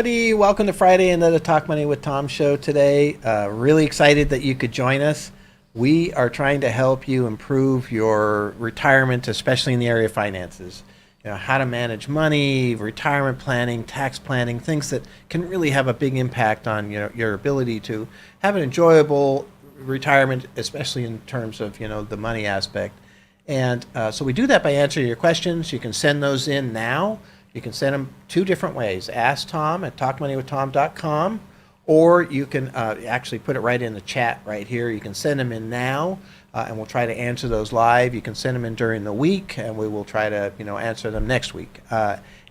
everybody. Welcome to Friday, another Talk Money with Tom show today. Really excited that you could join us. We are trying to help you improve your retirement, especially in the area of finances. You know, how to manage money, retirement planning, tax planning, things that can really have a big impact on your ability to have an enjoyable retirement, especially in terms of the money aspect. And so we do that by answering your questions. You can send those in now. You can send them two different ways. Ask Tom at talkmoneywithtom.com, or you can actually put it right in the chat right here. You can send them in now, and we'll try to answer those live. You can send them in during the week, and we will try to answer them next week.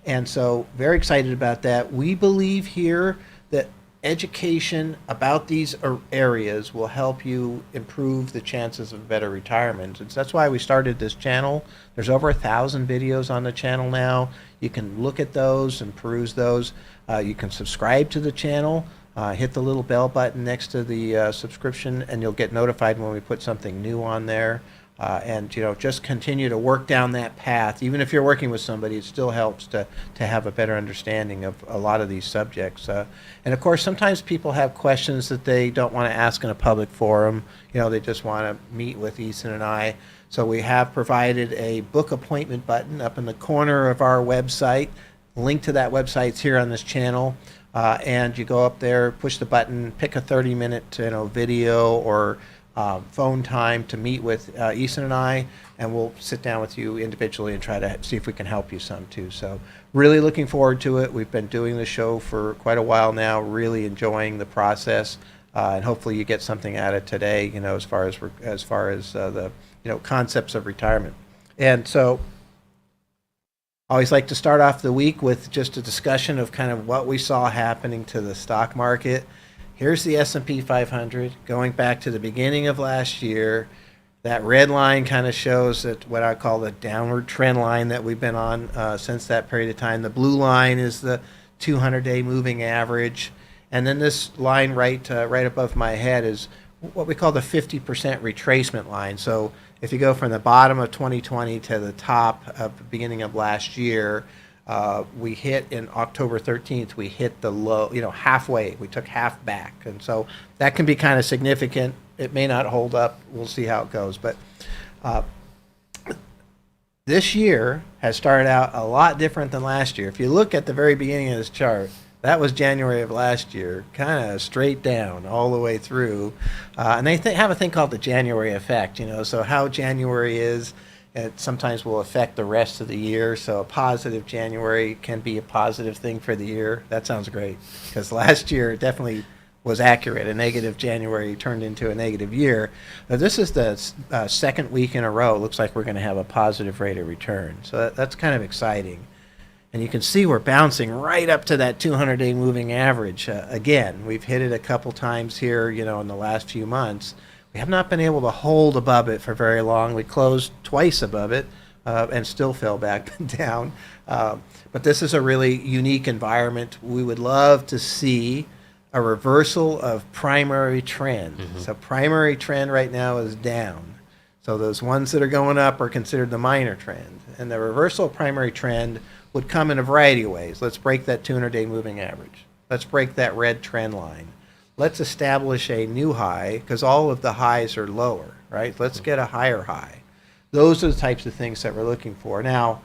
And so very excited about that. We believe here that education about these areas will help you improve the chances of better retirement. And so that's why we started this channel. There's over 1,000 videos on the channel now. You can look at those and peruse those. You can subscribe to the channel. Hit the little bell button next to the subscription, and you'll get notified when we put something new on there. And just continue to work down that path. Even if you're working with somebody, it still helps to have a better understanding of a lot of these subjects. And of course, sometimes people have questions that they don't want to ask in a public forum. They just want to meet with Ethan and I. So we have provided a book appointment button up in the corner of our website. Link to that website's here on this channel. And you go up there, push the button, pick a 30-minute video or phone time to meet with Ethan and I, and we'll sit down with you individually and try to see if we can help you some too. So really looking forward to it. We've been doing the show for quite a while now, really enjoying the process, and hopefully you get something out of today, as far as the concepts of retirement. And so I always like to start off the week with just a discussion of kind of what we saw happening to the stock market. Here's the S&P 500 going back to the beginning of last year. That red line kind of shows that what I call the downward trend line that we've been on since that period of time. The blue line is the 200-day moving average. And then this line right above my head is what we call the 50% retracement line. So if you go from the bottom of 2020 to the top of the beginning of last year, we hit in October 13th, we hit the low, halfway. We took half back. And so that can be kind of significant. It may not hold up. We'll see how it goes. But this year has started out a lot different than last year. If you look at the very beginning of this chart, that was January of last year, kind of straight down all the way through. And they have a thing called the January effect, so how January is, it sometimes will affect the rest of the year. So a positive January can be a positive thing for the year. That sounds great, because last year definitely was accurate. A negative January turned into a negative year. Now, this is the second week in a row. It looks like we're going to have a positive rate of return. So that's kind of exciting. And you can see we're bouncing right up to that 200-day moving average. Again, we've hit it a couple times here, in the last few months. We have not been able to hold above it for very long. We closed twice above it and still fell back down. But this is a really unique environment. We would love to see a reversal of primary trend. Mm-hmm. So primary trend right now is down. So those ones that are going up are considered the minor trend. And the reversal of primary trend would come in a variety of ways. Let's break that 200-day moving average. Let's break that red trend line. Let's establish a new high, because all of the highs are lower, right? Let's get a higher high. Those are the types of things that we're looking for. Now,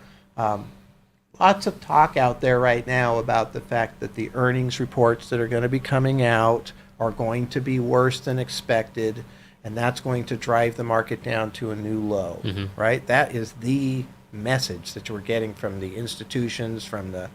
lots of talk out there right now about the fact that the earnings reports that are going to be coming out are going to be worse than expected, and that's going to drive the market down to a new low, right? That is the message that we're getting from the institutions, from the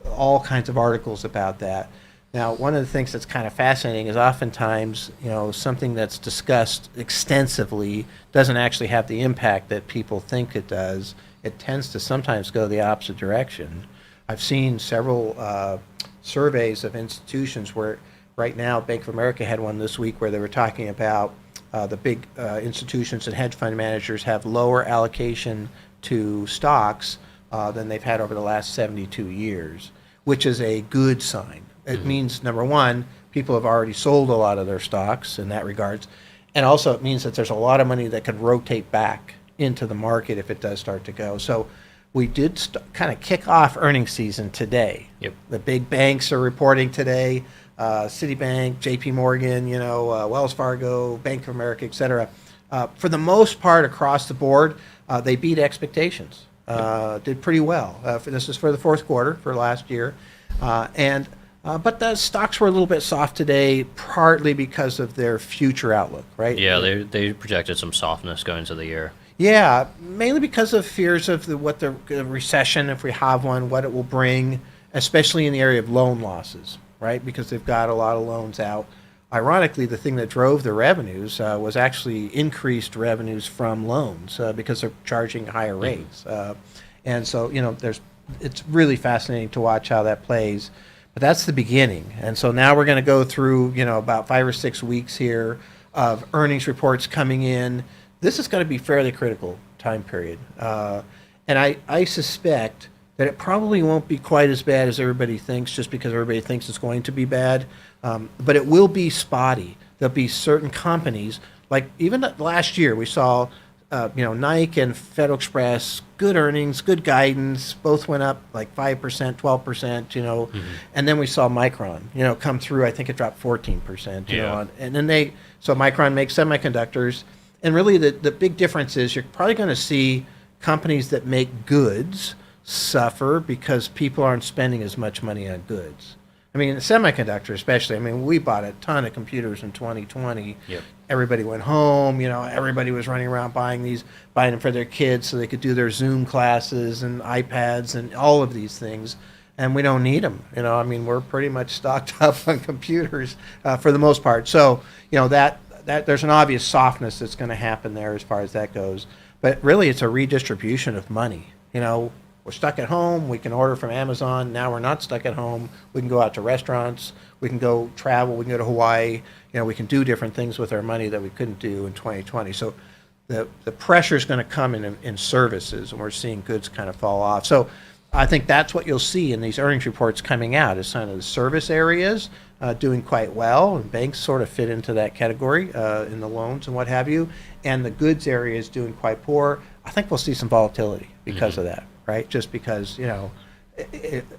all kinds of articles about that. Now, one of the things that's kind of fascinating is oftentimes, something that's discussed extensively doesn't actually have the impact that people think it does. It tends to sometimes go the opposite direction. I've seen several surveys of institutions where right now, Bank of America had one this week where they were talking about the big institutions and hedge fund managers have lower allocation to stocks than they've had over the last 72 years, which is a good sign. It means, number one, people have already sold a lot of their stocks in that regards, and also it means that there's a lot of money that could rotate back into the market if it does start to go. So we did kind of kick off earnings season today. Yep. The big banks are reporting today. Citibank, J.P. Morgan, Wells Fargo, Bank of America, et cetera. For the most part, across the board, they beat expectations. Did pretty well. This is for the fourth quarter for last year, but the stocks were a little bit soft today, partly because of their future outlook, right? Yeah, they projected some softness going into the year. Yeah, mainly because of fears of what the recession, if we have one, what it will bring, especially in the area of loan losses, right? Because they've got a lot of loans out. Ironically, the thing that drove the revenues was actually increased revenues from loans because they're charging higher rates. And so, it's really fascinating to watch how that plays. But that's the beginning. And so now we're going to go through, about 5 or 6 weeks here of earnings reports coming in. This is going to be fairly critical time period. And I suspect that it probably won't be quite as bad as everybody thinks, just because everybody thinks it's going to be bad. But it will be spotty. There'll be certain companies, like even last year, we saw, Nike and Federal Express, good earnings, good guidance, both went up like 5%, 12%, and then we saw Micron, come through. I think it dropped 14%, and then so Micron makes semiconductors. And really the big difference is you're probably going to see companies that make goods suffer because people aren't spending as much money on goods. I mean, semiconductor especially. I mean, we bought a ton of computers in 2020. Yep. Everybody went home. Everybody was running around buying them for their kids so they could do their Zoom classes and iPads and all of these things. And we don't need them. We're pretty much stocked up on computers for the most part. So, that there's an obvious softness that's going to happen there as far as that goes. But really, it's a redistribution of money. We're stuck at home. We can order from Amazon. Now we're not stuck at home. We can go out to restaurants. We can go travel. We can go to Hawaii. We can do different things with our money that we couldn't do in 2020. So the pressure is going to come in services, and we're seeing goods kind of fall off. So I think that's what you'll see in these earnings reports coming out, is kind of the service areas doing quite well, and banks sort of fit into that category in the loans and what have you, and the goods area is doing quite poor. I think we'll see some volatility because of that. Right, just because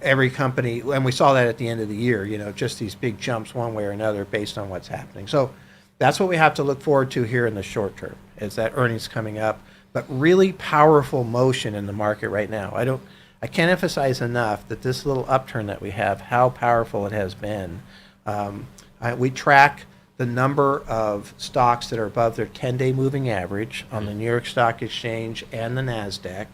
every company, and we saw that at the end of the year, just these big jumps one way or another based on what's happening. So that's what we have to look forward to here in the short term, is that earnings coming up, but really powerful motion in the market right now. I can't emphasize enough that this little upturn that we have, how powerful it has been. We track the number of stocks that are above their 10-day moving average on the New York Stock Exchange and the NASDAQ.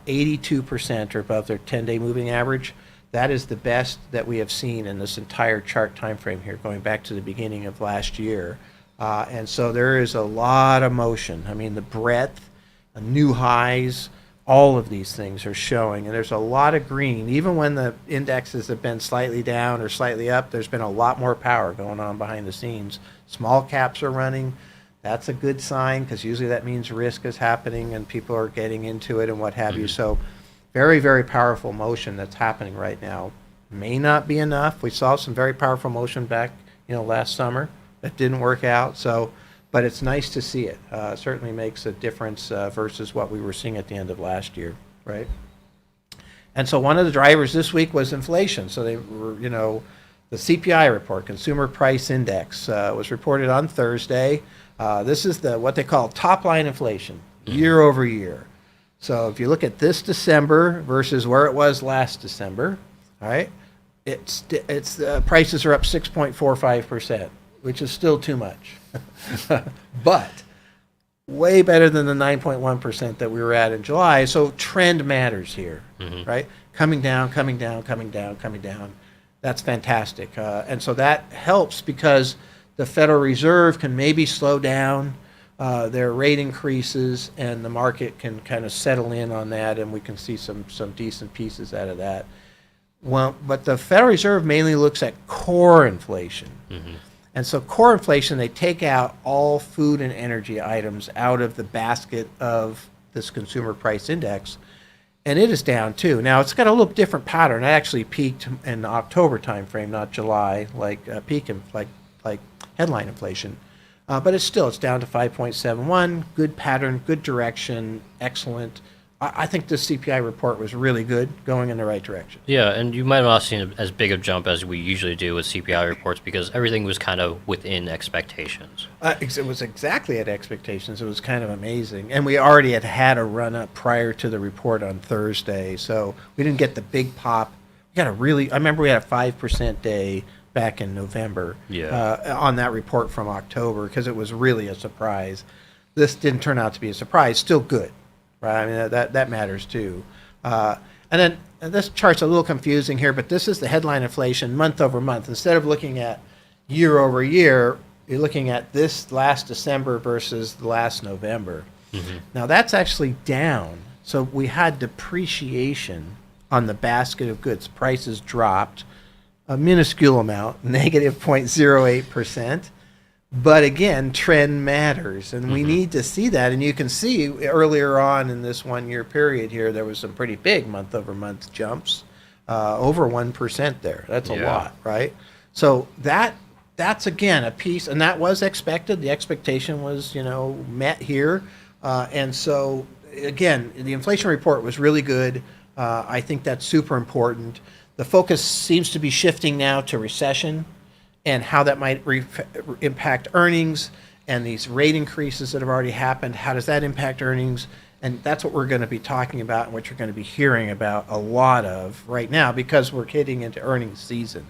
82% are above their 10-day moving average. That is the best that we have seen in this entire chart time frame here, going back to the beginning of last year. And so there is a lot of motion. I mean, the breadth, new highs, all of these things are showing. And there's a lot of green. Even when the indexes have been slightly down or slightly up, there's been a lot more power going on behind the scenes. Small caps are running. That's a good sign, because usually that means risk is happening and people are getting into it and what have you. So very, very powerful motion that's happening right now. May not be enough. We saw some very powerful motion back, last summer. That didn't work out. So, but it's nice to see it. Certainly makes a difference versus what we were seeing at the end of last year, right? And so one of the drivers this week was inflation. So they were, the CPI report, Consumer Price Index, was reported on Thursday. This is what they call top-line inflation, year over year. So if you look at this December versus where it was last December, all right, it's prices are up 6.45%, which is still too much, but way better than the 9.1% that we were at in July. So trend matters here, right? Coming down, coming down, coming down, coming down. That's fantastic, and so that helps because the Federal Reserve can maybe slow down their rate increases, and the market can kind of settle in on that, and we can see some decent pieces out of that. Well, but the Federal Reserve mainly looks at core inflation. And so core inflation, they take out all food and energy items out of the basket of this consumer price index, and it is down too. Now, it's got a little different pattern. It actually peaked in the October timeframe, not July, like headline inflation. But it's down to 5.71. Good pattern, good direction, excellent. I think this CPI report was really good, going in the right direction. Yeah, and you might have not seen as big a jump as we usually do with CPI reports because everything was kind of within expectations. It was exactly at expectations. It was kind of amazing. And we already had a run up prior to the report on Thursday, so we didn't get the big pop. I remember we had a 5% day back in November on that report from October because it was really a surprise. This didn't turn out to be a surprise. Still good, right? I mean, that matters too. And then this chart's a little confusing here, but this is the headline inflation month over month. Instead of looking at year over year, you're looking at this last December versus the last November. Mm-hmm. Now that's actually down. So we had depreciation on the basket of goods. Prices dropped a minuscule amount, negative 0.08%. But again, trend matters, and we need to see that. And you can see earlier on in this 1 year period here, there was some pretty big month over month jumps, over 1% there. That's a lot, right? So that's again a piece, and that was expected. The expectation was, met here. And so again, the inflation report was really good. I think that's super important. The focus seems to be shifting now to recession and how that might impact earnings, and these rate increases that have already happened. How does that impact earnings? And that's what we're going to be talking about and what you're going to be hearing about a lot of right now because we're getting into earnings season.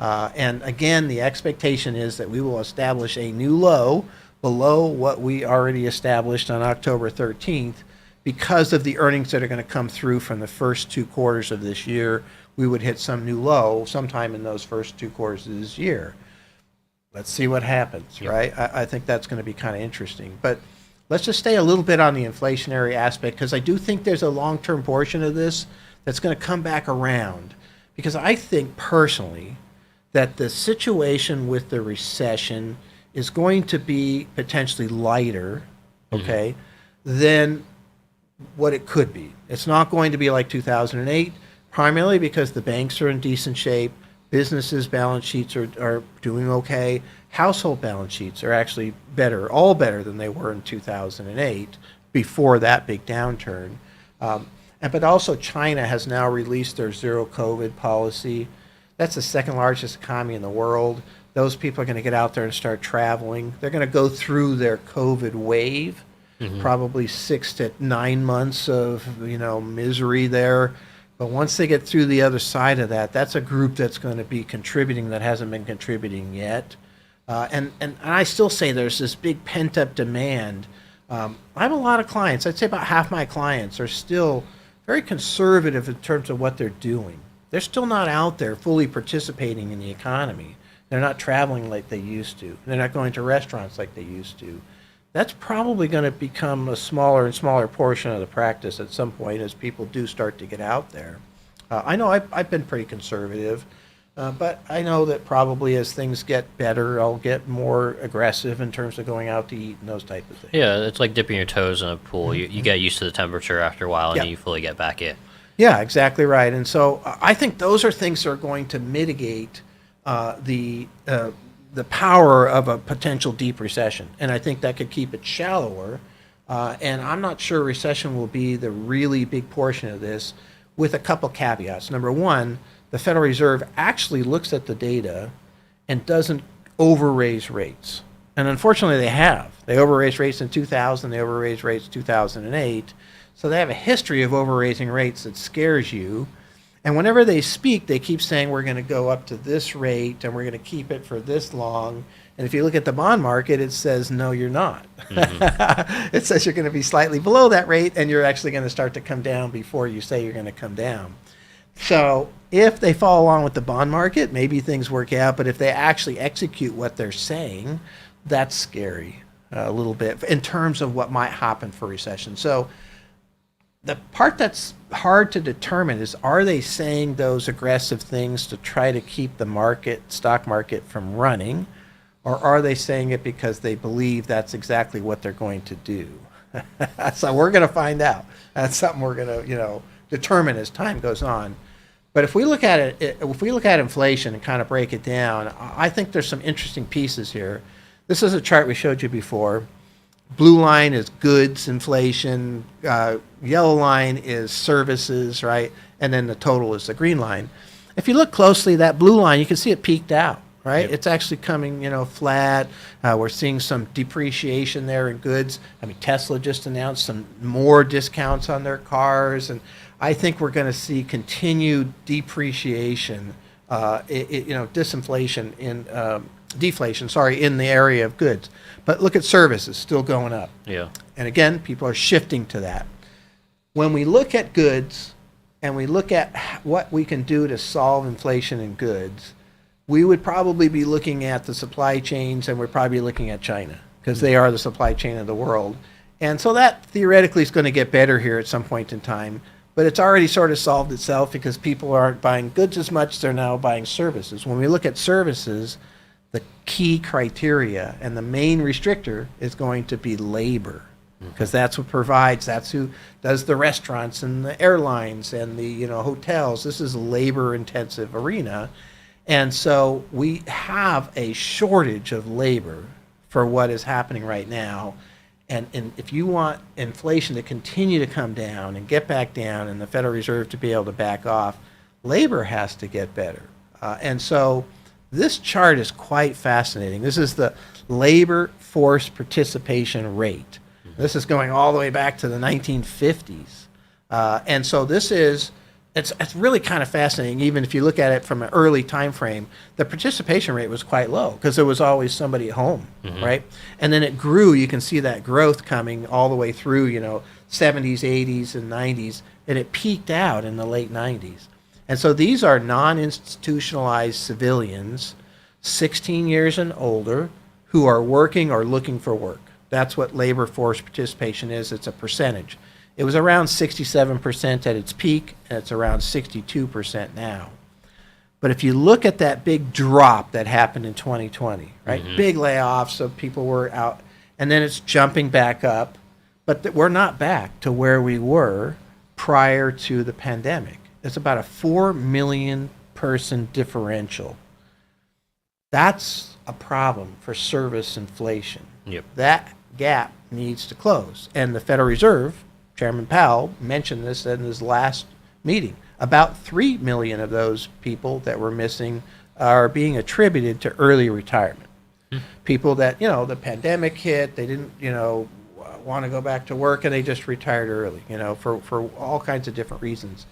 And again, the expectation is that we will establish a new low below what we already established on October 13th because of the earnings that are going to come through from the first 2 quarters of this year. We would hit some new low sometime in those first 2 quarters of this year. Let's see what happens, right? I think that's going to be kind of interesting. But let's just stay a little bit on the inflationary aspect because I do think there's a long-term portion of this that's going to come back around. Because I think personally that the situation with the recession is going to be potentially lighter, okay, than what it could be. It's not going to be like 2008. Primarily because the banks are in decent shape, businesses' balance sheets are doing okay, household balance sheets are actually better, all better than they were in 2008 before that big downturn. But also China has now released their zero COVID policy. That's the second largest economy in the world. Those people are going to get out there and start traveling. They're going to go through their COVID wave, probably 6 to 9 months of misery there. But once they get through the other side of that, that's a group that's going to be contributing that hasn't been contributing yet. And I still say there's this big pent-up demand. I have a lot of clients. I'd say about half my clients are still very conservative in terms of what they're doing. They're still not out there fully participating in the economy. They're not traveling like they used to. They're not going to restaurants like they used to. That's probably going to become a smaller and smaller portion of the practice at some point as people do start to get out there. I know I've been pretty conservative, but I know that probably as things get better, I'll get more aggressive in terms of going out to eat and those type of things. Yeah, it's like dipping your toes in a pool. You get used to the temperature after a while, and you fully get back in. Yeah, exactly right. And so I think those are things that are going to mitigate the power of a potential deep recession. And I think that could keep it shallower. And I'm not sure recession will be the really big portion of this, with a couple caveats. Number one, the Federal Reserve actually looks at the data and doesn't over-raise rates. And unfortunately, they have. They over-raised rates in 2000. They over-raised rates in 2008. So they have a history of over-raising rates that scares you. And whenever they speak, they keep saying we're going to go up to this rate and we're going to keep it for this long. And if you look at the bond market, it says, no, you're not. It says you're going to be slightly below that rate and you're actually going to start to come down before you say you're going to come down. So if they follow along with the bond market, maybe things work out. But if they actually execute what they're saying, that's scary a little bit in terms of what might happen for recession. So the part that's hard to determine is, are they saying those aggressive things to try to keep the stock market from running, or are they saying it because they believe that's exactly what they're going to do? So we're going to find out. That's something we're going to, determine as time goes on. But if we look at it, if we look at inflation and kind of break it down, I think there's some interesting pieces here. This is a chart we showed you before. blue line is goods inflation, yellow line is services, right? And then the total is the green line. If you look closely, that blue line, you can see it peaked out, right? Yep. It's actually coming, flat. We're seeing some depreciation there in goods. I mean, Tesla just announced some more discounts on their cars, and I think we're going to see continued depreciation, disinflation deflation, in the area of goods. But look at services, still going up. Yeah. And again, people are shifting to that. When we look at goods and we look at what we can do to solve inflation in goods, we would probably be looking at the supply chains, and we're probably looking at China because they are the supply chain of the world. And so that theoretically is going to get better here at some point in time, but it's already sort of solved itself because people aren't buying goods as much, they're now buying services. When we look at services, the key criteria and the main restrictor is going to be labor, because that's what provides, that's who does the restaurants and the airlines and the hotels. This is a labor intensive arena. And so we have a shortage of labor for what is happening right now. And if you want inflation to continue to come down and get back down and the Federal Reserve to be able to back off, labor has to get better. And so this chart is quite fascinating. This is the labor force participation rate. This is going all the way back to the 1950s. And so this is, it's really kind of fascinating. Even if you look at it from an early time frame, the participation rate was quite low because there was always somebody at home, right? And then it grew. You can see that growth coming all the way through, 70s, 80s, and 90s, and it peaked out in the late 90s. And so these are non-institutionalized civilians, 16 years and older, who are working or looking for work. That's what labor force participation is. It's a percentage. It was around 67% at its peak, and it's around 62% now. But if you look at that big drop that happened in 2020, right? Big layoffs, so people were out, and then it's jumping back up. But we're not back to where we were prior to the pandemic. It's about a 4 million person differential. That's a problem for service inflation. Yep. That gap needs to close. And the Federal Reserve, Chairman Powell, mentioned this in his last meeting. About 3 million of those people that were missing are being attributed to early retirement. People that, the pandemic hit, they didn't, want to go back to work, and they just retired early, for all kinds of different reasons.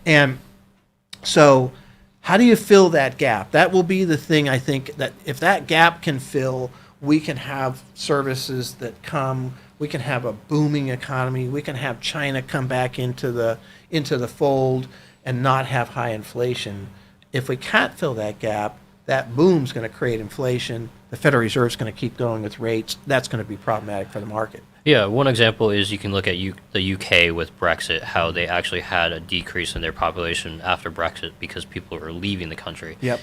And so how do you fill that gap? That will be the thing, I think, that if that gap can fill, we can have services that come, we can have a booming economy, we can have China come back into the fold and not have high inflation. If we can't fill that gap, that boom's going to create inflation. The Federal Reserve's going to keep going with rates. That's going to be problematic for the market. Yeah, one example is you can look at the UK with Brexit, how they actually had a decrease in their population after Brexit because people were leaving the country. Yep.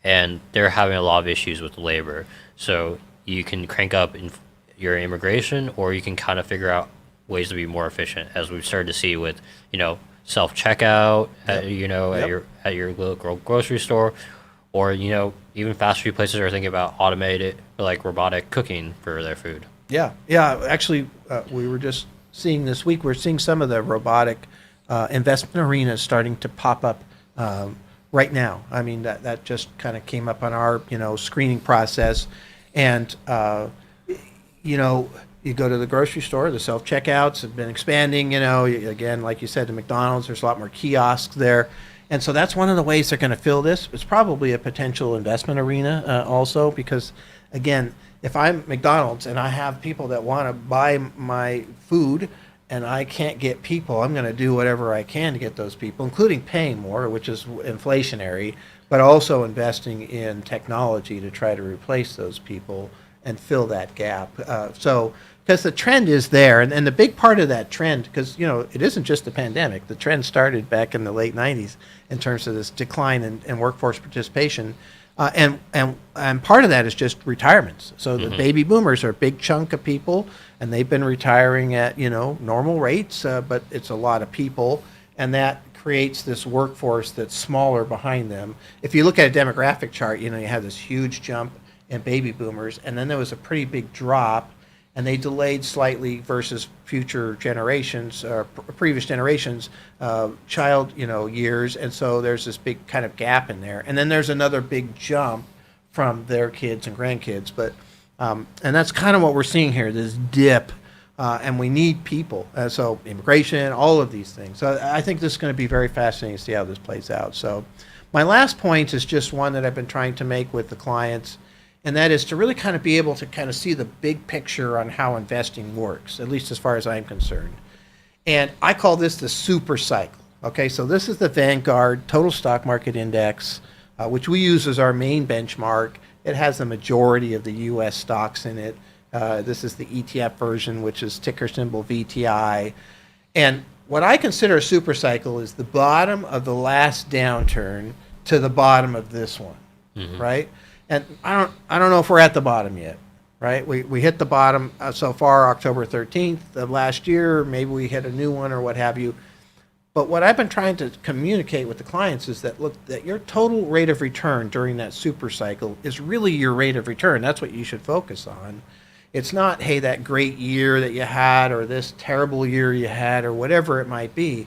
And they're having a lot of issues with labor. So you can crank up your immigration, or you can kind of figure out ways to be more efficient, as we've started to see with, self-checkout, at your local grocery store, or, even fast food places are thinking about automated, like robotic cooking for their food. Yeah. Actually, we were just seeing this week, we're seeing some of the robotic investment arenas starting to pop up right now. I mean, that just kind of came up on our, screening process. And, you go to the grocery store, the self-checkouts have been expanding, again, like you said, to McDonald's, there's a lot more kiosks there. And so that's one of the ways they're going to fill this. It's probably a potential investment arena also, because, again, if I'm McDonald's and I have people that want to buy my food and I can't get people, I'm going to do whatever I can to get those people, including paying more, which is inflationary, but also investing in technology to try to replace those people and fill that gap. Because the trend is there, and the big part of that trend, because it isn't just the pandemic. The trend started back in the late 90s in terms of this decline in workforce participation. And part of that is just retirements. So the baby boomers are a big chunk of people, and they've been retiring at normal rates, but it's a lot of people, and that creates this workforce that's smaller behind them. If you look at a demographic chart, you have this huge jump in baby boomers, and then there was a pretty big drop, and they delayed slightly versus future generations or previous generations child years, and so there's this big kind of gap in there, and then there's another big jump from their kids and grandkids, but and that's kind of what we're seeing here, this dip, and we need people, so immigration, all of these things. So I think this is going to be very fascinating to see how this plays out. So my last point is just one that I've been trying to make with the clients, and that is to really kind of be able to kind of see the big picture on how investing works, at least as far as I'm concerned. And I call this the super cycle. Okay, so this is the Vanguard Total Stock Market Index, which we use as our main benchmark. It has the majority of the U.S. stocks in it. This is the ETF version, which is ticker symbol VTI. And what I consider a super cycle is the bottom of the last downturn to the bottom of this one, right? And I don't know if we're at the bottom yet, right? We hit the bottom so far October 13th of last year. Maybe we hit a new one or what have you. But what I've been trying to communicate with the clients is that, look, that your total rate of return during that super cycle is really your rate of return. That's what you should focus on. It's not, hey, that great year that you had or this terrible year you had or whatever it might be.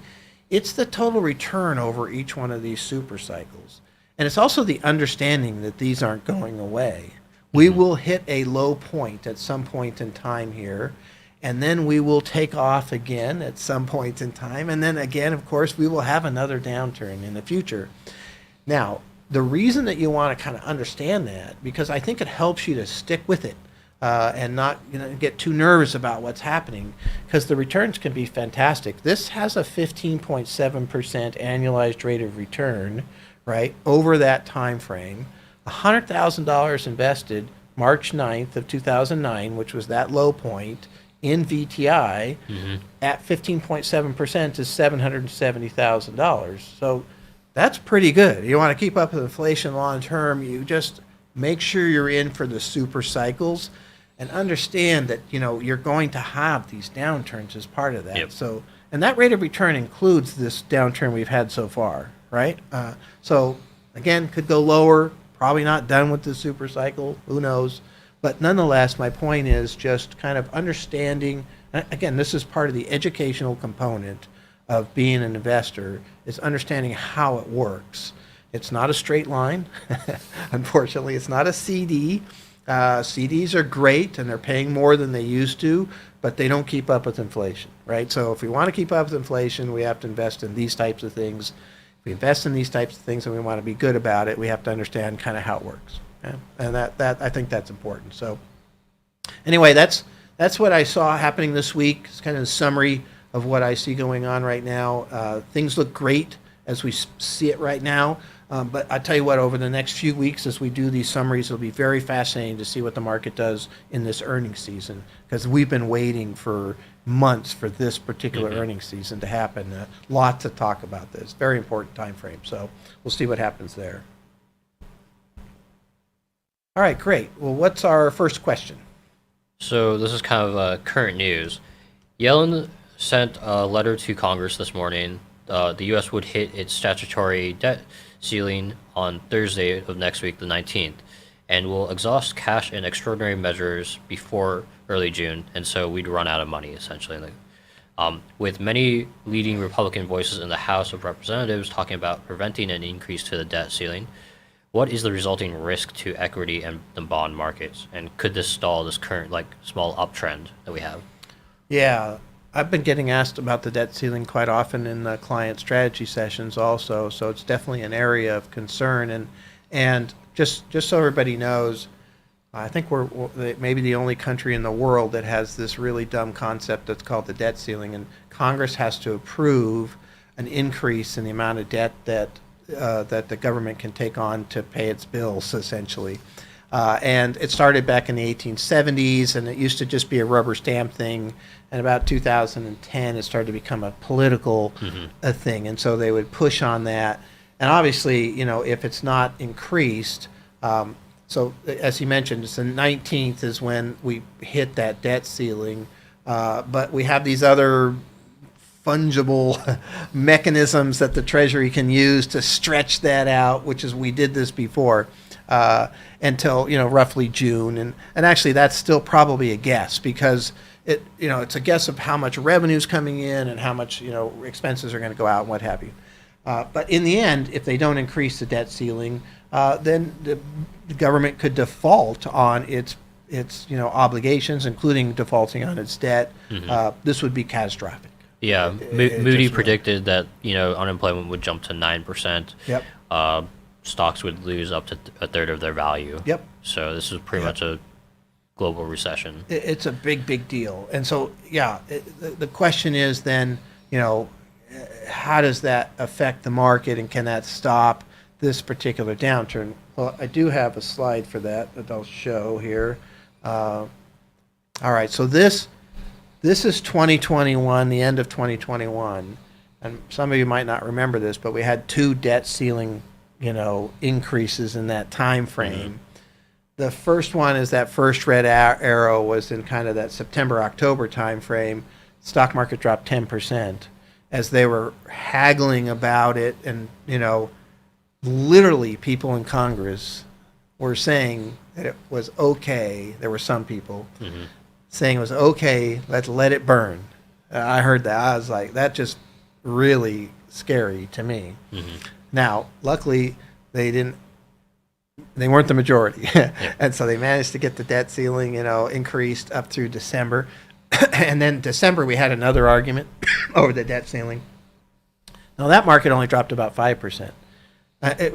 It's the total return over each one of these super cycles. And it's also the understanding that these aren't going away. We will hit a low point at some point in time here, and then we will take off again at some point in time. And then again, of course, we will have another downturn in the future. Now, the reason that you want to kind of understand that, because I think it helps you to stick with it and not get too nervous about what's happening, because the returns can be fantastic. This has a 15.7% annualized rate of return, right, over that time frame. $100,000 invested March 9th of 2009, which was that low point, in VTI at 15.7% is $770,000. So that's pretty good. You want to keep up with inflation long term. You just make sure you're in for the super cycles and understand that you're going to have these downturns as part of that. Yep. So, and that rate of return includes this downturn we've had so far, right? So again, could go lower. Probably not done with the super cycle. Who knows? But nonetheless, my point is just kind of understanding. Again, this is part of the educational component of being an investor, is understanding how it works. It's not a straight line. Unfortunately, it's not a CD. CDs are great, and they're paying more than they used to, but they don't keep up with inflation, right? So if we want to keep up with inflation, we have to invest in these types of things. If we invest in these types of things and we want to be good about it, we have to understand kind of how it works. Yeah? And that I think that's important. So anyway, that's what I saw happening this week. It's kind of a summary of what I see going on right now. Things look great as we see it right now. But I tell you what, over the next few weeks as we do these summaries, it'll be very fascinating to see what the market does in this earnings season, because we've been waiting for months for this particular earnings season to happen. Lots to talk about this. Very important time frame. So we'll see what happens there. All right, great. Well, what's our first question? So this is kind of current news. Yellen sent a letter to Congress this morning. The U.S. would hit its statutory debt ceiling on Thursday of next week, the 19th, and will exhaust cash and extraordinary measures before early June, and so we'd run out of money, essentially. With many leading Republican voices in the House of Representatives talking about preventing an increase to the debt ceiling, what is the resulting risk to equity and the bond markets, and could this stall this current small uptrend that we have? Yeah, I've been getting asked about the debt ceiling quite often in the client strategy sessions also, so it's definitely an area of concern. And just so everybody knows, I think we're maybe the only country in the world that has this really dumb concept that's called the debt ceiling, and Congress has to approve an increase in the amount of debt that the government can take on to pay its bills, essentially. And it started back in the 1870s, and it used to just be a rubber stamp thing. And about 2010, it started to become a political thing, and so they would push on that. And obviously, if it's not increased, so as you mentioned, it's the 19th is when we hit that debt ceiling. But we have these other fungible mechanisms that the Treasury can use to stretch that out, which is we did this before. until roughly June, and actually that's still probably a guess because it's a guess of how much revenue is coming in and how much expenses are going to go out and what have you. But in the end, if they don't increase the debt ceiling, then the government could default on its obligations, including defaulting on its debt. This would be catastrophic. Yeah, It Moody just predicted that unemployment would jump to 9%. Yep. Stocks would lose up to a third of their value. Yep. So this is pretty much a global recession. It's a big deal. And so, the question is then, how does that affect the market, and can that stop this particular downturn? Well, I do have a slide for that I'll show here. All right, so this is 2021, the end of 2021, and some of you might not remember this, but we had 2 debt ceiling, increases in that time frame. The first one is that first red arrow was in kind of that September-October time frame. Stock market dropped 10% as they were haggling about it, and literally people in Congress were saying that it was okay. There were some people saying it was okay, let's let it burn. I heard that. I was like, that just really scary to me. Now, luckily, they weren't the majority. And so they managed to get the debt ceiling, increased up through December. And then December, we had another argument over the debt ceiling. Now, that market only dropped about 5%.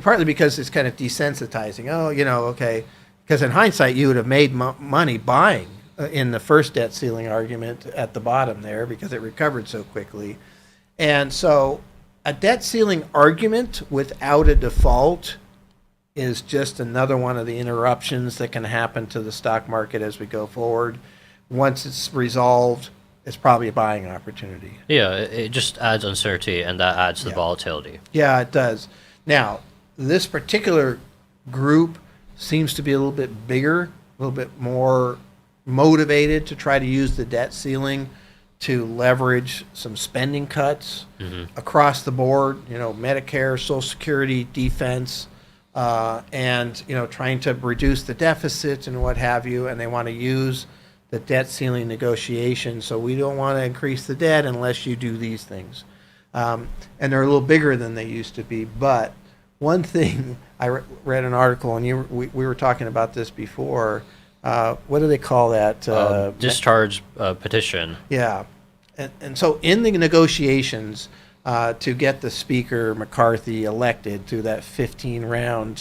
Partly because it's kind of desensitizing. Okay. Because in hindsight, you would have made money buying in the first debt ceiling argument at the bottom there because it recovered so quickly. And so a debt ceiling argument without a default is just another one of the interruptions that can happen to the stock market as we go forward. Once it's resolved, it's probably a buying opportunity. Yeah, it just adds uncertainty, and that adds to the volatility. Yeah, it does. Now, this particular group seems to be a little bit bigger, a little bit more motivated to try to use the debt ceiling to leverage some spending cuts across the board, Medicare, Social Security, defense, and, trying to reduce the deficit and what have you, and they want to use the debt ceiling negotiation. So we don't want to increase the debt unless you do these things. And they're a little bigger than they used to be. But one thing, I read an article, and we were talking about this before. What do they call that? Discharge petition. Yeah. And so in the negotiations to get the Speaker McCarthy elected through that 15-round,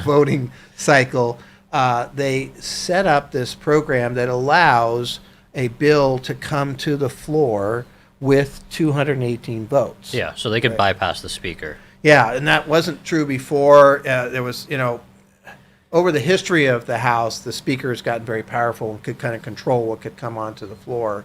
voting cycle, they set up this program that allows a bill to come to the floor with 218 votes. Yeah, so they could bypass the Speaker. Yeah, and that wasn't true before. There was, over the history of the House, the Speaker has gotten very powerful and could kind of control what could come onto the floor.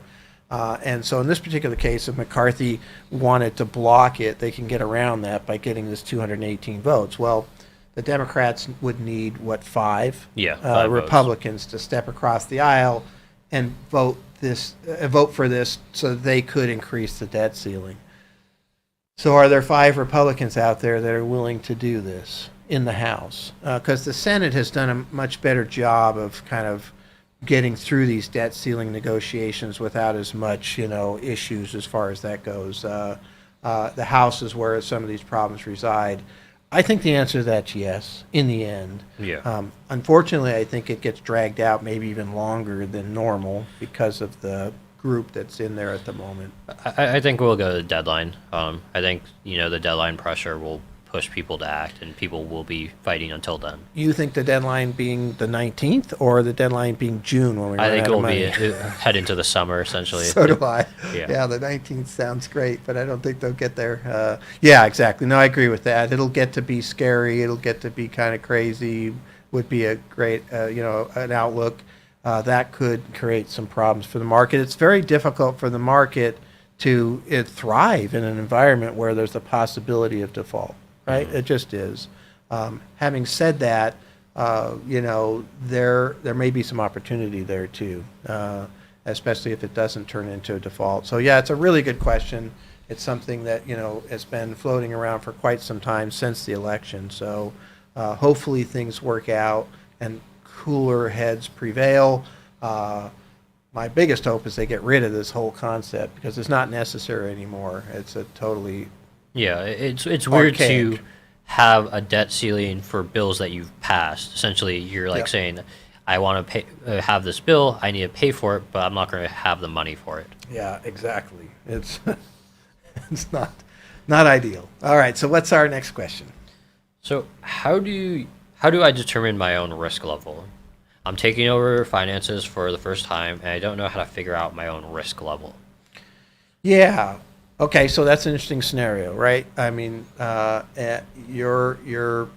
And so in this particular case, if McCarthy wanted to block it, they can get around that by getting this 218 votes. Well, the Democrats would need, 5? Yeah, 5 Republicans votes to step across the aisle and vote for this so they could increase the debt ceiling. So are there 5 Republicans out there that are willing to do this in the House? Because the Senate has done a much better job of kind of getting through these debt ceiling negotiations without as much, issues as far as that goes. The House is where some of these problems reside. I think the answer to that's yes, in the end. Yeah. Unfortunately, I think it gets dragged out maybe even longer than normal because of the group that's in there at the moment. I think we'll go to the deadline. I think, the deadline pressure will push people to act, and people will be fighting until then. You think the deadline being the 19th or the deadline being June when we run I think out it of will money? be head into the summer, essentially. So do I. Yeah. The 19th sounds great, but I don't think they'll get there. Yeah, exactly. No, I agree with that. It'll get to be scary. It'll get to be kind of crazy. Would be a great, an outlook. That could create some problems for the market. It's very difficult for the market to thrive in an environment where there's a possibility of default, right? It just is. Having said that, there may be some opportunity there too, especially if it doesn't turn into a default. So yeah, it's a really good question. It's something that has been floating around for quite some time since the election. So Hopefully things work out and cooler heads prevail. My biggest hope is they get rid of this whole concept because it's not necessary anymore. It's a totally Yeah, it's weird archaic. to have a debt ceiling for bills that you've passed. Essentially, you're like Yep. saying, "I want to pay, have this bill. I need to pay for it, but I'm not going to have the money for it." Yeah, exactly. It's it's not ideal. All right, so what's our next question? So how do I determine my own risk level? I'm taking over finances for the first time, and I don't know how to figure out my own risk level. Yeah. Okay, so that's an interesting scenario, right? I mean, your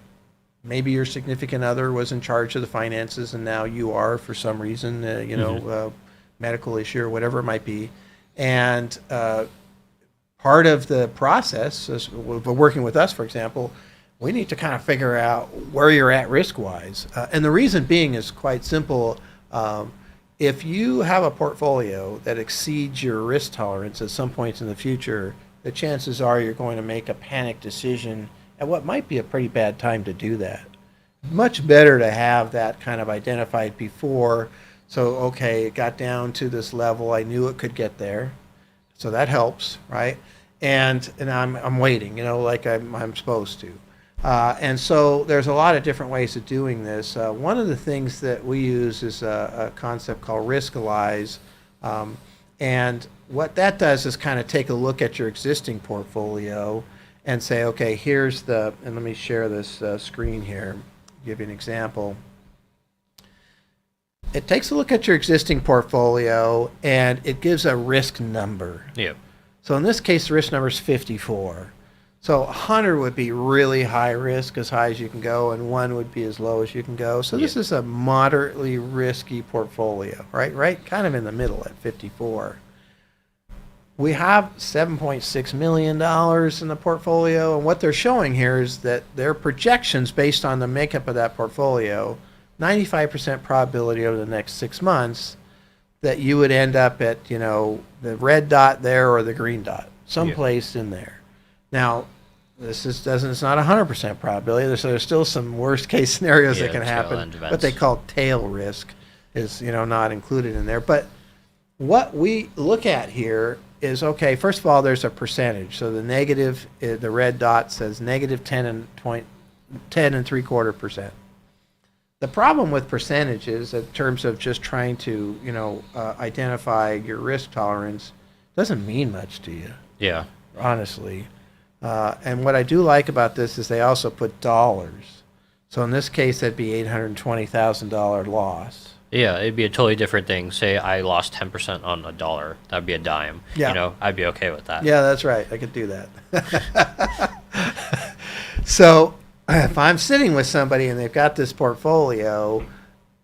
maybe your significant other was in charge of the finances, and now you are for some reason, medical issue or whatever it might be, and part of the process is working with us, for example. We need to kind of figure out where you're at risk-wise, and the reason being is quite simple. If you have a portfolio that exceeds your risk tolerance at some point in the future, the chances are you're going to make a panic decision at what might be a pretty bad time to do that. Much better to have that kind of identified before. So, okay, it got down to this level. I knew it could get there. So that helps, right? And I'm waiting, like I'm supposed to. And so there's a lot of different ways of doing this. One of the things that we use is a concept called risk-alize. And what that does is kind of take a look at your existing portfolio and say, okay, and let me share this screen here, give you an example. It takes a look at your existing portfolio and it gives a risk number. Yeah. So in this case, the risk number is 54. So 100 would be really high risk, as high as you can go, and 1 would be as low as you can go. So this is a moderately risky portfolio, right? Right, kind of in the middle at 54. We have $7.6 million in the portfolio, and what they're showing here is that their projections based on the makeup of that portfolio, 95% probability over the next 6 months that you would end up at, the red dot there or the green dot, someplace in there. Now, it's not 100% probability. There's still some worst case scenarios that can happen. What they call tail risk is, not included in there. But what we look at here is, okay, first of all, there's a percentage. So the red dot says negative 10.75%. The problem with percentages in terms of just trying to, identify your risk tolerance doesn't mean much to you. Yeah. Honestly. And what I do like about this is they also put dollars. So in this case, that'd be $820,000 loss. Yeah, it'd be a totally different thing. Say I lost 10% on a dollar. That'd be a dime. Yeah. I'd be okay with that. Yeah, that's right. I could do that. So if I'm sitting with somebody and they've got this portfolio,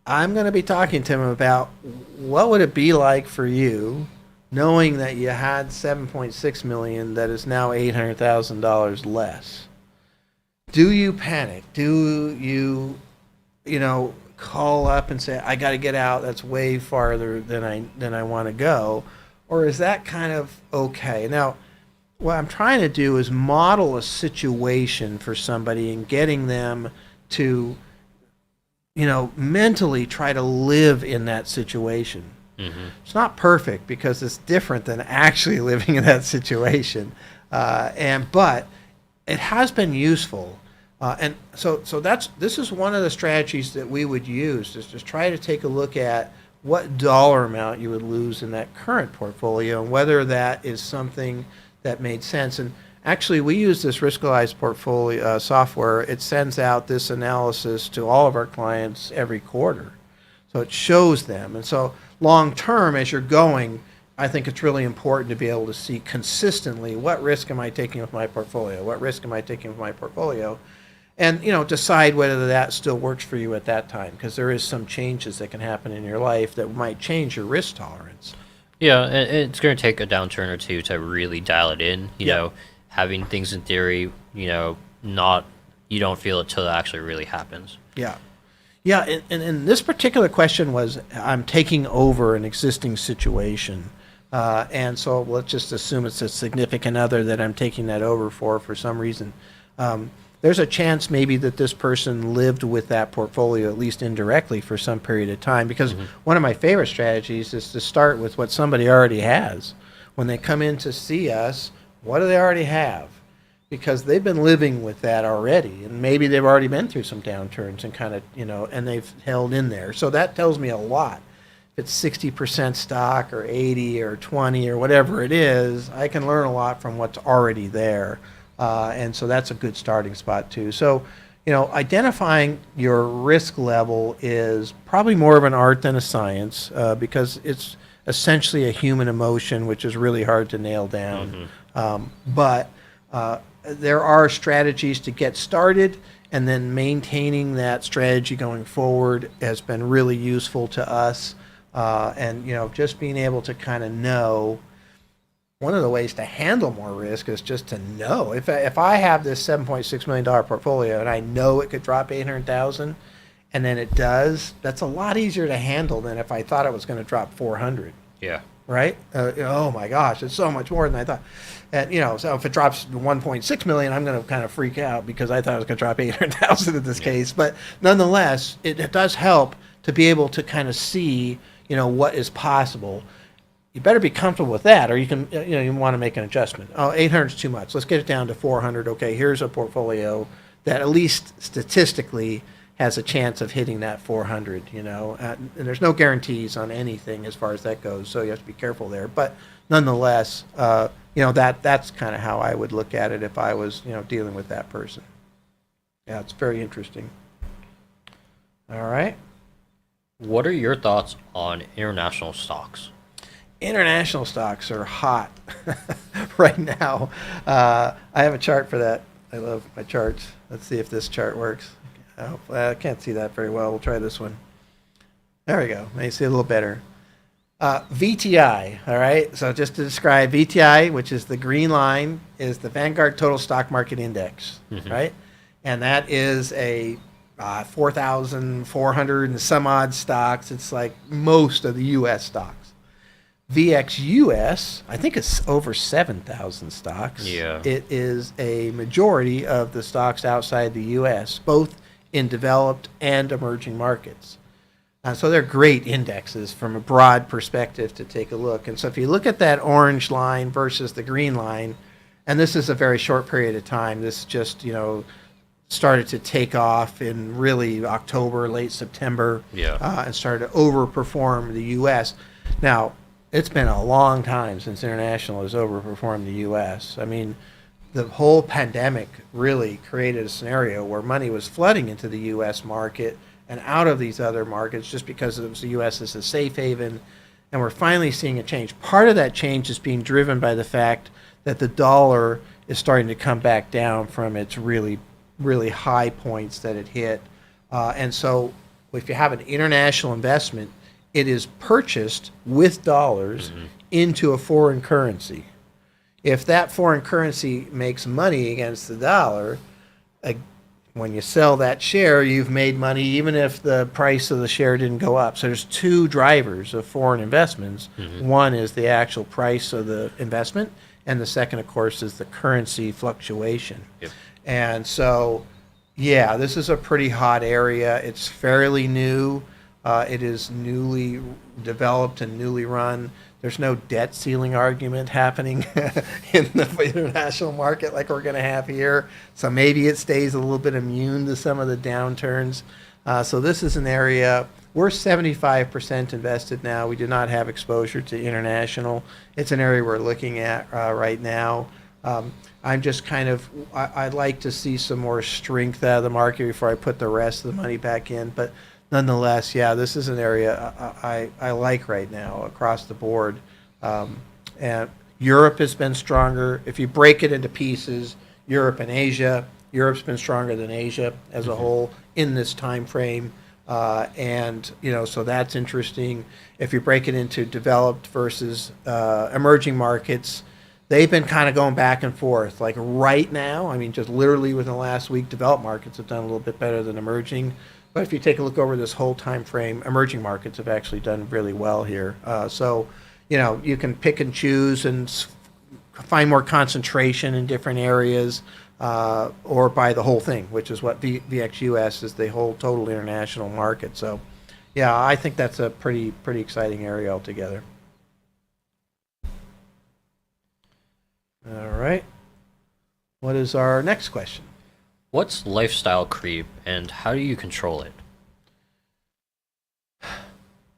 I'm going to be talking to them about what would it be like for you knowing that you had $7.6 million that is now $800,000 less. Do you panic? Do you, call up and say, I got to get out, that's way farther than I want to go? Or is that kind of okay? Now, what I'm trying to do is model a situation for somebody and getting them to, mentally try to live in that situation. Mm-hmm. It's not perfect because it's different than actually living in that situation, but it has been useful, and so this is one of the strategies that we would use, is just try to take a look at what dollar amount you would lose in that current portfolio and whether that is something that made sense. And actually, we use this risk-alize portfolio software. It sends out this analysis to all of our clients every quarter, so it shows them. And so long term, as you're going, I think it's really important to be able to see consistently what risk am I taking with my portfolio, what risk am I taking with my portfolio, and decide whether that still works for you at that time, because there is some changes that can happen in your life that might change your risk tolerance. Yeah, and it's going to take a downturn or two to really dial it in. Having things in theory, you don't feel it till it actually really happens. Yeah. Yeah, and this particular question was, I'm taking over an existing situation. And so let's just assume it's a significant other that I'm taking that over for some reason. there's a chance maybe that this person lived with that portfolio, at least indirectly, for some period of time. Because one of my favorite strategies is to start with what somebody already has. When they come in to see us, what do they already have? Because they've been living with that already, and maybe they've already been through some downturns and kind of, and they've held in there. So that tells me a lot. If it's 60% stock or 80 or 20 or whatever it is, I can learn a lot from what's already there. And so that's a good starting spot too. So, identifying your risk level is probably more of an art than a science, because it's essentially a human emotion, which is really hard to nail down. But there are strategies to get started, and then maintaining that strategy going forward has been really useful to us. And just being able to kind of know, one of the ways to handle more risk is just to know if I have this $7.6 million portfolio and I know it could drop 800,000, and then it does, that's a lot easier to handle than if I thought it was going to drop 400. Yeah. Right? Oh my gosh, it's so much more than I thought. And so if it drops 1.6 million, I'm going to kind of freak out because I thought it was going to drop 800,000 in this case. But nonetheless, it does help to be able to kind of see, what is possible. You better be comfortable with that, or you can, you want to make an adjustment. Oh, 800 is too much. Let's get it down to 400. Okay, here's a portfolio that at least statistically has a chance of hitting that 400, and there's no guarantees on anything as far as that goes, so you have to be careful there. But nonetheless, that's kind of how I would look at it if I was, dealing with that person. Yeah, it's very interesting. All right. What are your thoughts on international stocks? International stocks are hot right now. I have a chart for that. I love my charts. Let's see if this chart works. I can't see that very well. We'll try this one. There we go. Maybe see it a little better. VTI, all right? So just to describe VTI, which is the green line, is the Vanguard Total Stock Market Index, right? And that is a 4,400 and some odd stocks. It's like most of the U.S. stocks. VXUS, I think it's over 7,000 stocks. Yeah. It is a majority of the stocks outside the U.S., both in developed and emerging markets. So they're great indexes from a broad perspective to take a look. And so if you look at that orange line versus the green line, and this is a very short period of time, this just, started to take off in really October, late September, and started to overperform the U.S. Now, it's been a long time since international has overperformed the U.S. I mean, the whole pandemic really created a scenario where money was flooding into the U.S. market and out of these other markets just because it was the U.S. as a safe haven, and we're finally seeing a change. Part of that change is being driven by the fact that the dollar is starting to come back down from its really high points that it hit. And so if you have an international investment, it is purchased with dollars into a foreign currency. If that foreign currency makes money against the dollar, when you sell that share, you've made money even if the price of the share didn't go up. So there's two drivers of foreign investments. One is the actual price of the investment, and the second, of course, is the currency fluctuation. And so, yeah, this is a pretty hot area. It's fairly new. It is newly developed and newly run. There's no debt ceiling argument happening in the international market like we're going to have here. So maybe it stays a little bit immune to some of the downturns. So this is an area, we're 75% invested now. We do not have exposure to international. It's an area we're looking at right now. I'm just I'd like to see some more strength out of the market before I put the rest of the money back in. But nonetheless, yeah, this is an area I like right now across the board. And Europe has been stronger. If you break it into pieces, Europe and Asia, Europe's been stronger than Asia as a whole in this time frame. And, so that's interesting. If you break it into developed versus emerging markets, they've been kind of going back and forth. Like right now, I mean, just literally within the last week, developed markets have done a little bit better than emerging. But if you take a look over this whole time frame, emerging markets have actually done really well here. So, you can pick and choose and find more concentration in different areas. or buy the whole thing, which is what VXUS is, the whole total international market. So, yeah, I think that's a pretty exciting area altogether. All right. What is our next question? What's lifestyle creep and how do you control it?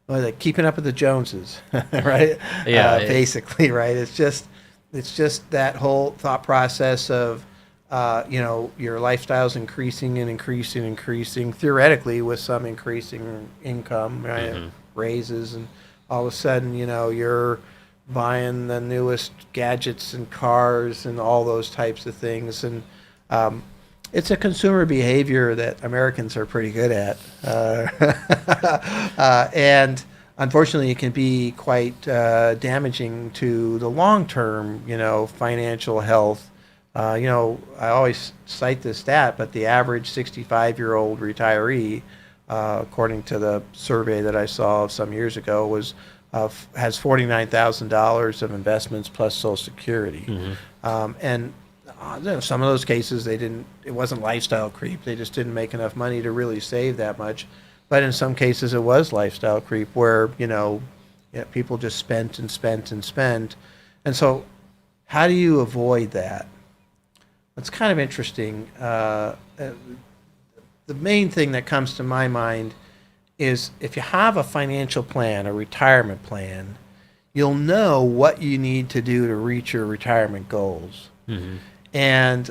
Well, like keeping up with the Joneses, right? Yeah, Basically, right? It's just that whole thought process of, your lifestyle's increasing and increasing theoretically with some increasing income, right? Mhm. Raises, and all of a sudden, you're buying the newest gadgets and cars and all those types of things. And it's a consumer behavior that Americans are pretty good at. And unfortunately, it can be quite damaging to the long-term, financial health. I always cite this stat, but the average 65-year-old retiree, according to the survey that I saw some years ago, has $49,000 of investments plus Social Security. And some of those cases, it wasn't lifestyle creep. They just didn't make enough money to really save that much. But in some cases, it was lifestyle creep where, people just spent and spent and spent. And so how do you avoid that? It's kind of interesting. The main thing that comes to my mind is if you have a financial plan, a retirement plan, you'll know what you need to do to reach your retirement goals. And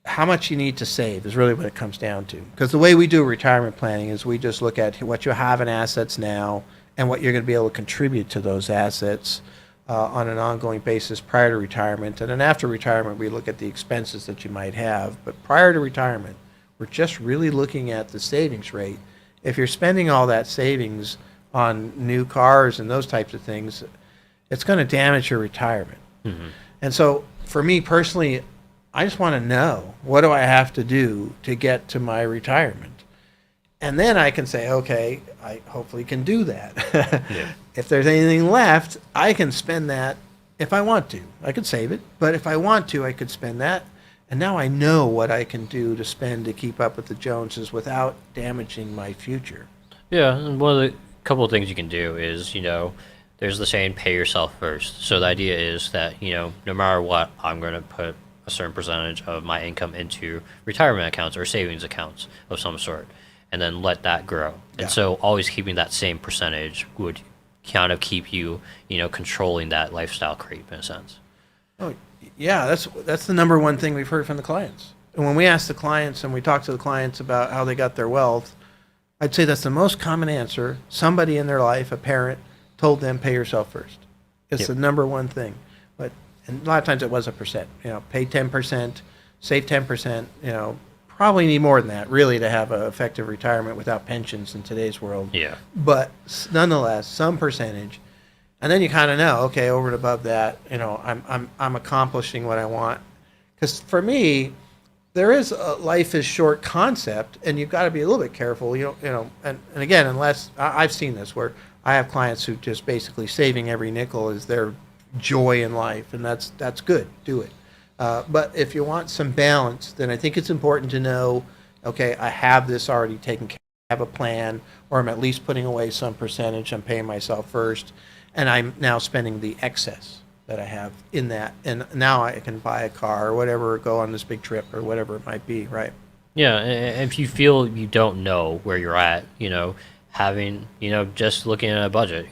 how much you need to save is really what it comes down to. Because the way we do retirement planning is we just look at what you have in assets now and what you're going to be able to contribute to those assets on an ongoing basis prior to retirement. And then after retirement, we look at the expenses that you might have. But prior to retirement, we're just really looking at the savings rate. If you're spending all that savings on new cars and those types of things, it's going to damage your retirement. And so for me personally, I just want to know, what do I have to do to get to my retirement? And then I can say, okay, I hopefully can do that. Yeah. If there's anything left, I can spend that if I want to. I could save it, but if I want to, I could spend that. And now I know what I can do to spend to keep up with the Joneses without damaging my future. Yeah, and one of the couple of things you can do is, there's the saying, pay yourself first. So the idea is that, no matter what, I'm going to put a certain percentage of my income into retirement accounts or savings accounts of some sort, and then let that grow. Yeah. And so always keeping that same percentage would kind of keep you, controlling that lifestyle creep in a sense. Oh, yeah, that's the number one thing we've heard from the clients. And when we ask the clients and we talk to the clients about how they got their wealth, I'd say that's the most common answer. Somebody in their life, a parent, told them, pay yourself first. It's the number one thing. And a lot of times it was a percent. Pay 10%, save 10%. Probably need more than that, really, to have an effective retirement without pensions in today's world. Yeah. But nonetheless, some percentage. And then you kind of know, okay, over and above that, I'm accomplishing what I want. Because for me, there is a life is short concept, and you've got to be a little bit careful. And again, unless I've seen this where I have clients who just basically saving every nickel is their joy in life, and that's good. Do it. But if you want some balance, then I think it's important to know, okay, I have this already taken care of. I have a plan, or I'm at least putting away some percentage. I'm paying myself first, and I'm now spending the excess that I have in that. And now I can buy a car or whatever, or go on this big trip or whatever it might be, right? Yeah, and if you feel you don't know where you're at, having, just looking at a budget,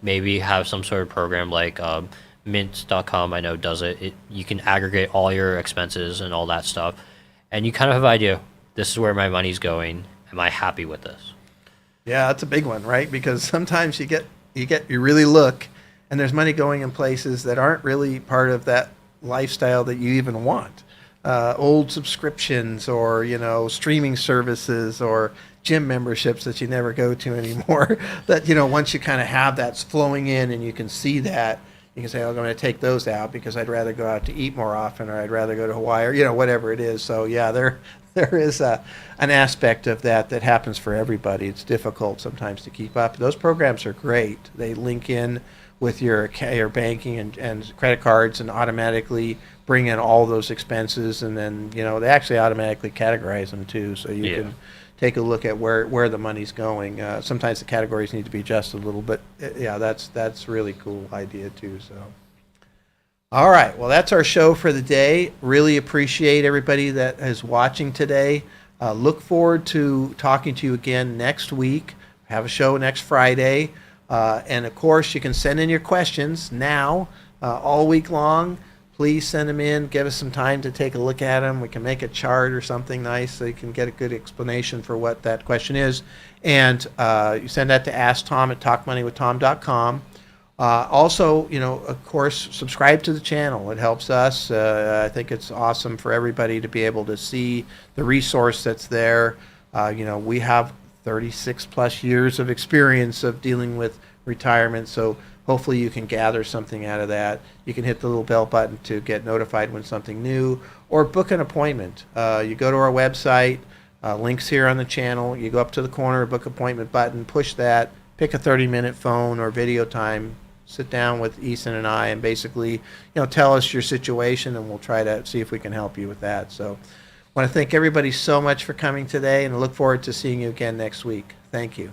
maybe have some sort of program like mint.com, I know does it. You can aggregate all your expenses and all that stuff, and you kind of have an idea, this is where my money's going. Am I happy with this? Yeah, that's a big one, right? Because sometimes you really look, and there's money going in places that aren't really part of that lifestyle that you even want. Old subscriptions, or streaming services, or gym memberships that you never go to anymore. That once you kind of have that's flowing in and you can see that, You can say, oh, I'm going to take those out because I'd rather go out to eat more often, or I'd rather go to Hawaii, or, you know, whatever it is. So yeah, there is an aspect of that that happens for everybody. It's difficult sometimes to keep up. Those programs are great. They link in with your banking and credit cards and automatically bring in all those expenses, and then, you know, they actually automatically categorize them too, so you can take a look at where the money's going. Sometimes the categories need to be adjusted a little, but yeah, that's really cool idea too. So, all right, well, that's our show for the day. Really appreciate everybody that is watching today. Look forward to talking to you again next week. Have a show next Friday, and of course, you can send in your questions now all week long. Please send them in. Give us some time to take a look at them. We can make a chart or something nice so you can get a good explanation for what that question is. And you send that to asktom@talkmoneywithtom.com. Also, you know, of course, subscribe to the channel. It helps us. I think it's awesome for everybody to be able to see the resource that's there. You know, we have 36 plus years of experience of dealing with retirement, so hopefully you can gather something out of that. You can hit the little bell button to get notified when something new, or book an appointment. You go to our website, links here on the channel. You go up to the corner, book appointment button, push that, pick a 30-minute phone or video time, sit down with Eason and I, and basically, you know, tell us your situation, and we'll try to see if we can help you with that. So I want to thank everybody so much for coming today, and I look forward to seeing you again next week. Thank you.